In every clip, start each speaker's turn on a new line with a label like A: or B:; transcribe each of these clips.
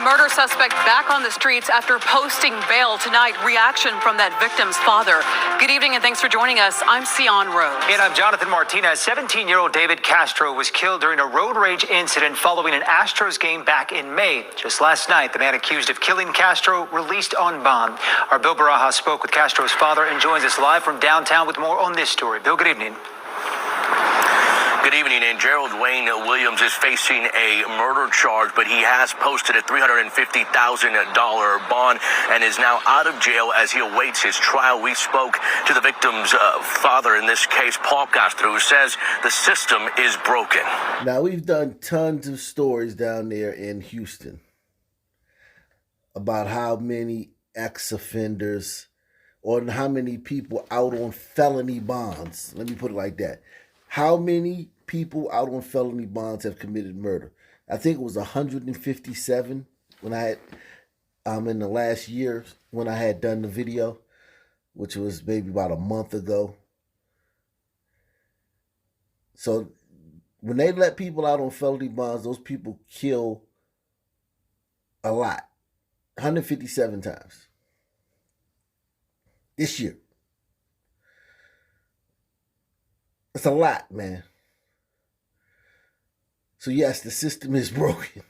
A: murder suspect back on the streets after posting bail tonight. Reaction from that victim's father. Good evening and thanks for joining us. I'm Sion Rose.
B: And I'm Jonathan Martinez. 17-year-old David Castro was killed during a road rage incident following an Astros game back in May. Just last night, the man accused of killing Castro released on bond. Our Bill Barajas spoke with Castro's father and joins us live from downtown with more on this story. Bill, good evening.
C: Good evening, and Gerald Wayne Williams is facing a murder charge, but he has posted a $350,000 bond and is now out of jail as he awaits his trial. We spoke to the victim's father in this case, Paul Castro, who says the system is broken.
D: Now, we've done tons of stories down there in Houston about how many ex-offenders or how many people out on felony bonds. Let me put it like that. How many people out on felony bonds have committed murder? I think it was 157 when I had, in the last year when I had done the video, which was maybe about a month ago. So when they let people out on felony bonds, those people kill a lot, 157 times this year. It's a lot, man. So yes, the system is broken.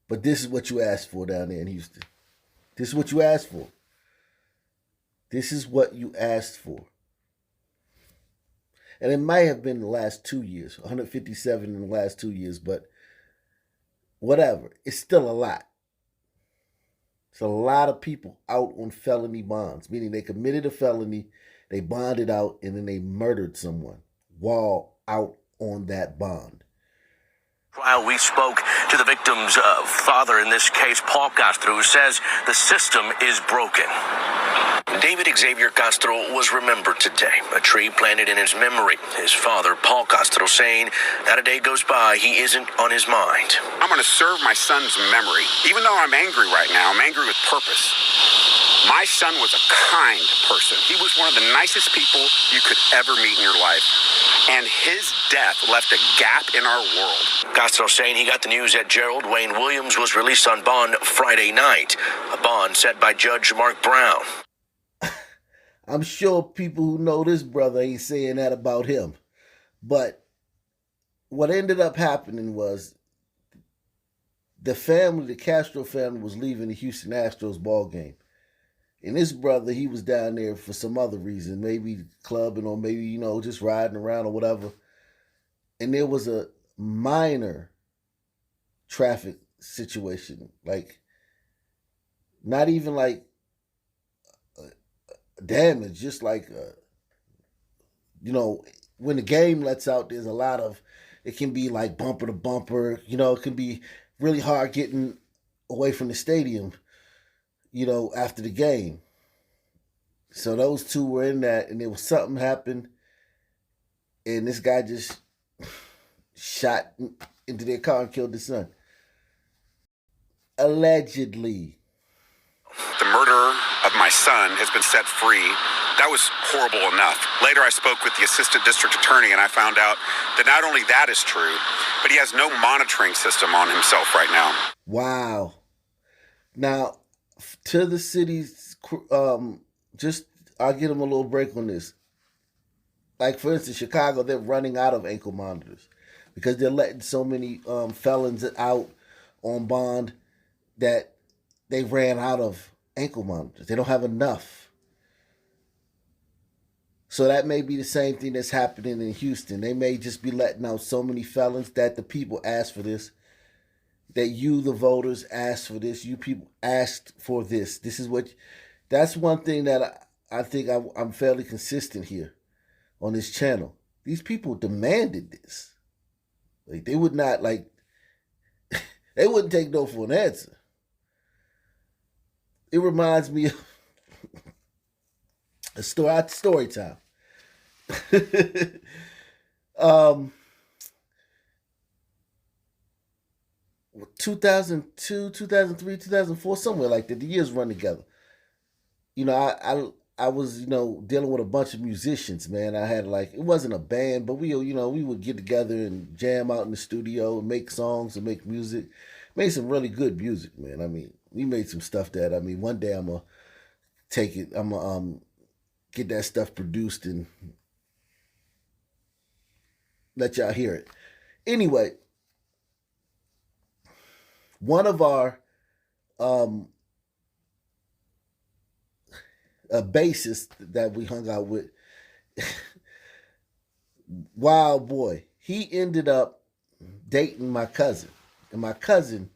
D: But this is what you asked for down there in Houston. This is what you asked for. This is what you asked for. And it might have been the last 2 years, 157 in the last 2 years, but whatever. It's still a lot. It's a lot of people out on felony bonds, meaning they committed a felony, they bonded out, and then they murdered someone while out on that bond.
C: Trial, we spoke to the victim's father in this case, Paul Castro, who says the system is broken. David Xavier Castro was remembered today, a tree planted in his memory. His father, Paul Castro, saying not a day goes by he isn't on his mind.
E: I'm going to serve my son's memory. Even though I'm angry right now, I'm angry with purpose. My son was a kind person. He was one of the nicest people you could ever meet in your life. And his death left a gap in our world.
C: Castro saying he got the news that Gerald Wayne Williams was released on bond Friday night, a bond set by Judge Mark Brown.
D: I'm sure people who know this brother ain't saying that about him. But what ended up happening was the family, the Castro family, was leaving the Houston Astros ball game. And this brother, he was down there for some other reason, maybe clubbing or maybe, just riding around or whatever. And there was a minor traffic situation, like not even like damage, just like, when the game lets out, there's a lot of, it can be like bumper to bumper, it can be really hard getting away from the stadium, after the game. So those two were in that, and there was something happened, and this guy just shot into their car and killed his son. Allegedly.
E: The murderer of my son has been set free. That was horrible enough. Later, I spoke with the assistant district attorney, and I found out that not only that is true, but he has no monitoring system on himself right now.
D: Wow. Now, to the city's, I'll give them a little break on this. Like, for instance, Chicago, they're running out of ankle monitors because they're letting so many felons out on bond that they ran out of ankle monitors. They don't have enough. So that may be the same thing that's happening in Houston. They may just be letting out so many felons that the people asked for this, that you, the voters, asked for this. You people asked for this. This is what, that's one thing that I think I'm fairly consistent here on this channel. These people demanded this. Like, they would not, they wouldn't take no for an answer. It reminds me of a story time. 2002, 2003, 2004, somewhere like that. The years run together. I was, dealing with a bunch of musicians, man. I had it wasn't a band, but we would get together and jam out in the studio and make songs and make music. Made some really good music, man. I mean, we made some stuff that, I mean, one day I'm gonna take it. I'm gonna get that stuff produced and let y'all hear it. Anyway, one of our bassist that we hung out with, wild boy, he ended up dating my cousin. And my cousin,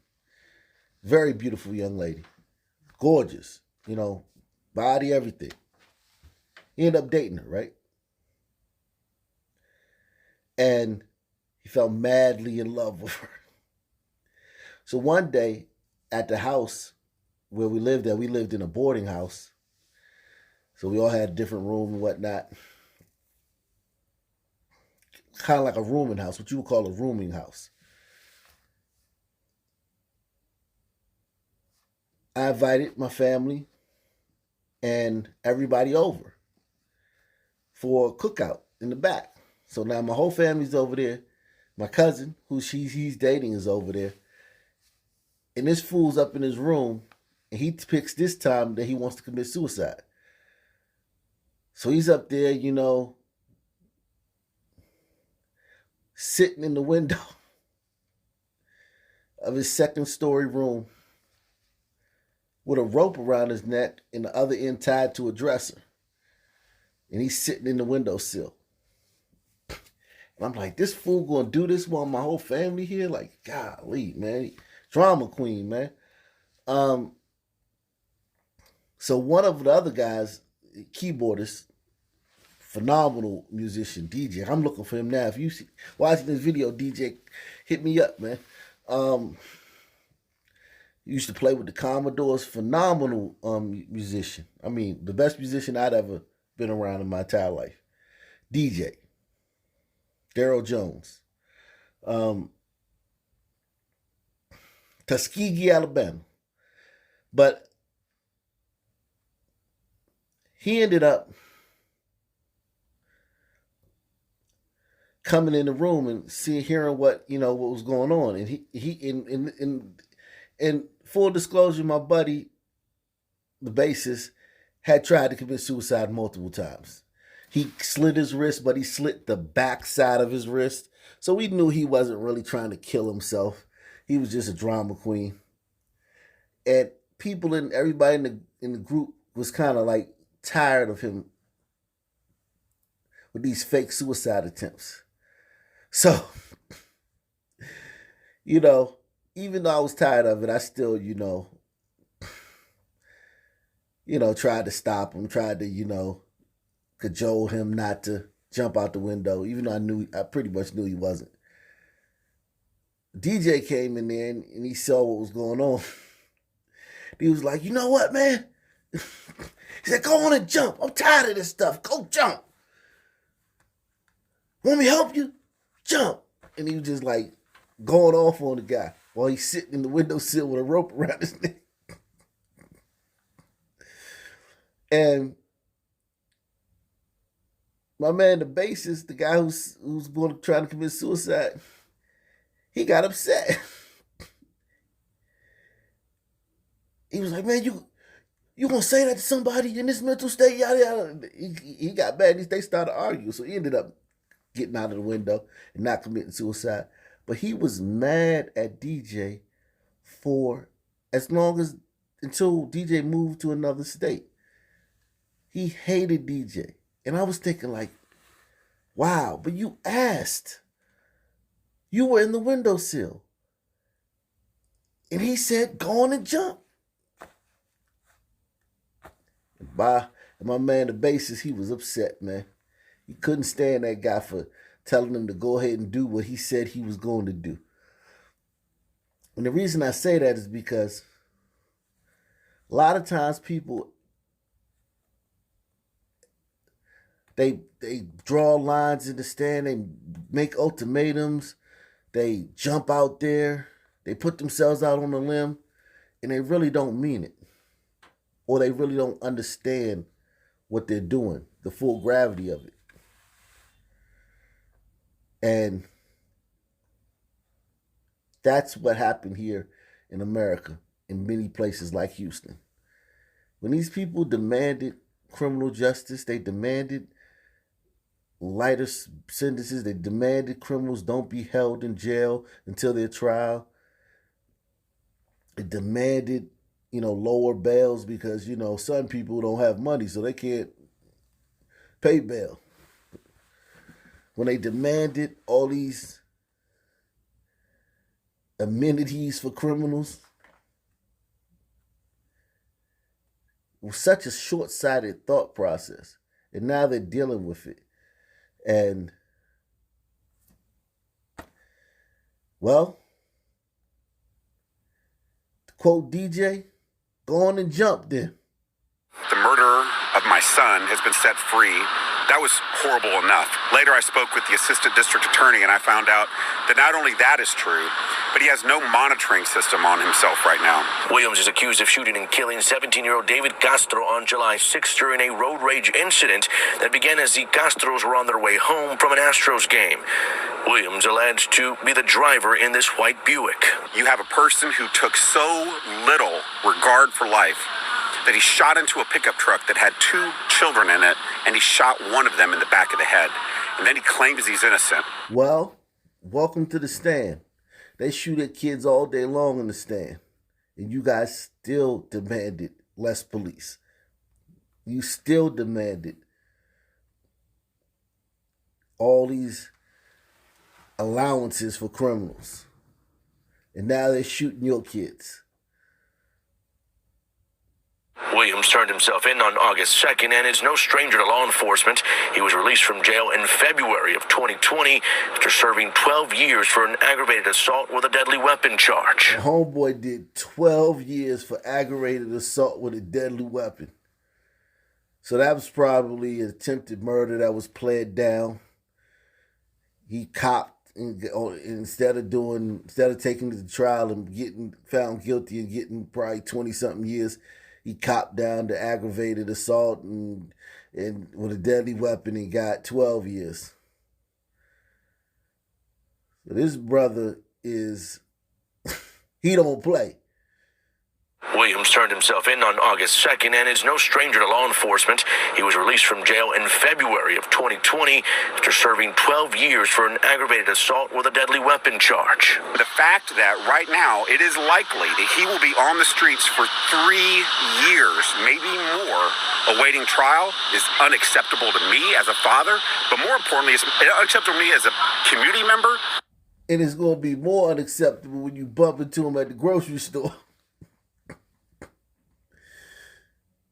D: very beautiful young lady, gorgeous, body, everything. He ended up dating her, right? And he fell madly in love with her. So one day at the house where we lived at, we lived in a boarding house. So we all had a different room and whatnot. Kind of like a rooming house, what you would call a rooming house. I invited my family and everybody over for a cookout in the back. So now my whole family's over there. My cousin, who he's dating, is over there. And this fool's up in his room, and he picks this time that he wants to commit suicide. So he's up there, sitting in the window of his second-story room with a rope around his neck and the other end tied to a dresser. And he's sitting in the windowsill. And I'm like, this fool gonna do this while my whole family here? Like, golly, man. Drama queen, man. So one of the other guys, keyboardist, phenomenal musician, DJ. I'm looking for him now. If you see watching this video, DJ, hit me up, man. Used to play with the Commodores, phenomenal musician. I mean, the best musician I'd ever been around in my entire life. DJ. Daryl Jones. Tuskegee, Alabama. But he ended up coming in the room and hearing what was going on. And he in full disclosure, my buddy, the bassist, had tried to commit suicide multiple times. He slit his wrist, but he slit the back side of his wrist. So we knew he wasn't really trying to kill himself. He was just a drama queen. And people and everybody in the group was kind of like tired of him with these fake suicide attempts. So, even though I was tired of it, I still, tried to stop him, tried to, cajole him not to jump out the window, even though I pretty much knew he wasn't. DJ came in there and he saw what was going on. He was like, you know what, man? He said, go on and jump. I'm tired of this stuff. Go jump. Want me to help you? Jump. And he was just like going off on the guy while he's sitting in the windowsill with a rope around his neck. And my man, the bassist, the guy who's going to try to commit suicide, he got upset. He was like, man, you gonna say that to somebody in this mental state? Yada, yada. He got mad. They started arguing. So he ended up getting out of the window and not committing suicide. But he was mad at DJ for until DJ moved to another state. He hated DJ. And I was thinking like, wow, but you asked. You were in the windowsill. And he said, go on and jump. And my man, the bassist, he was upset, man. He couldn't stand that guy for telling him to go ahead and do what he said he was going to do. And the reason I say that is because a lot of times people, they draw lines in the stand, they make ultimatums, they jump out there, they put themselves out on a limb, and they really don't mean it. Or they really don't understand what they're doing, the full gravity of it. And that's what happened here in America, in many places like Houston. When these people demanded criminal justice, they demanded lighter sentences, they demanded criminals don't be held in jail until their trial. They demanded, lower bails because, some people don't have money, so they can't pay bail. When they demanded all these amenities for criminals, it was such a short-sighted thought process. And now they're dealing with it. And, well, to quote DJ, go on and jump then.
E: The murderer of my son has been set free. That was horrible enough. Later, I spoke with the assistant district attorney, and I found out that not only that is true, but he has no monitoring system on himself right now.
C: Williams is accused of shooting and killing 17-year-old David Castro on July 6th during a road rage incident that began as the Castros were on their way home from an Astros game. Williams alleged to be the driver in this white Buick.
E: You have a person who took so little regard for life that he shot into a pickup truck that had 2 children in it, and he shot one of them in the back of the head. And then he claims he's innocent.
D: Well, welcome to the stand. They shoot at kids all day long in the stand. And you guys still demanded less police. You still demanded all these allowances for criminals. And now they're shooting your kids.
C: Williams turned himself in on August 2nd and is no stranger to law enforcement. He was released from jail in February of 2020 after serving 12 years for an aggravated assault with a deadly weapon charge.
D: The homeboy did 12 years for aggravated assault with a deadly weapon. So that was probably an attempted murder that was pled down. He copped instead of taking it to trial and getting found guilty and getting probably 20-something years. He copped down to aggravated assault and with a deadly weapon and got 12 years. So this brother is, he don't play.
C: Williams turned himself in on August 2nd and is no stranger to law enforcement. He was released from jail in February of 2020 after serving 12 years for an aggravated assault with a deadly weapon charge.
E: The fact that right now it is likely that he will be on the streets for 3 years, maybe more, awaiting trial is unacceptable to me as a father, but more importantly, it's unacceptable to me as a community member.
D: And it's going to be more unacceptable when you bump into him at the grocery store.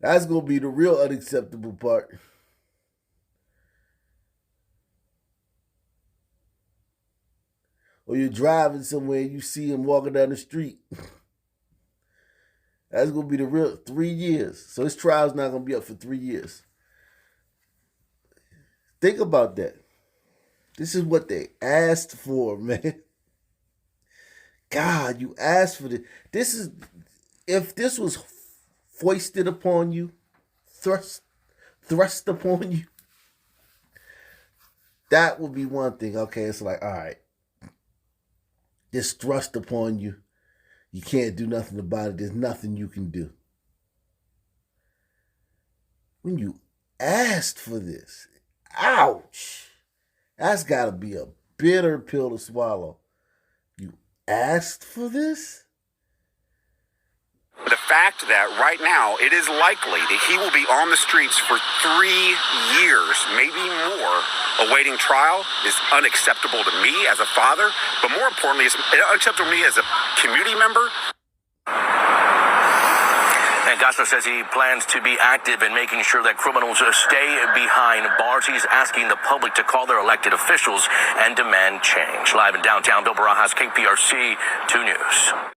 D: That's going to be the real unacceptable part. Or you're driving somewhere and you see him walking down the street. That's going to be the real 3 years. So his trial's not going to be up for 3 years. Think about that. This is what they asked for, man. God, you asked for this. If this was foisted upon you, thrust upon you, that would be one thing. Okay, it's like, all right, it's thrust upon you. You can't do nothing about it. There's nothing you can do. When you asked for this, ouch, that's got to be a bitter pill to swallow. You asked for this?
E: The fact that right now it is likely that he will be on the streets for 3 years, maybe more, awaiting trial is unacceptable to me as a father, but more importantly, it's unacceptable to me as a community member.
C: And Castro says he plans to be active in making sure that criminals stay behind bars. He's asking the public to call their elected officials and demand change. Live in downtown Bill Barajas, KPRC 2 News.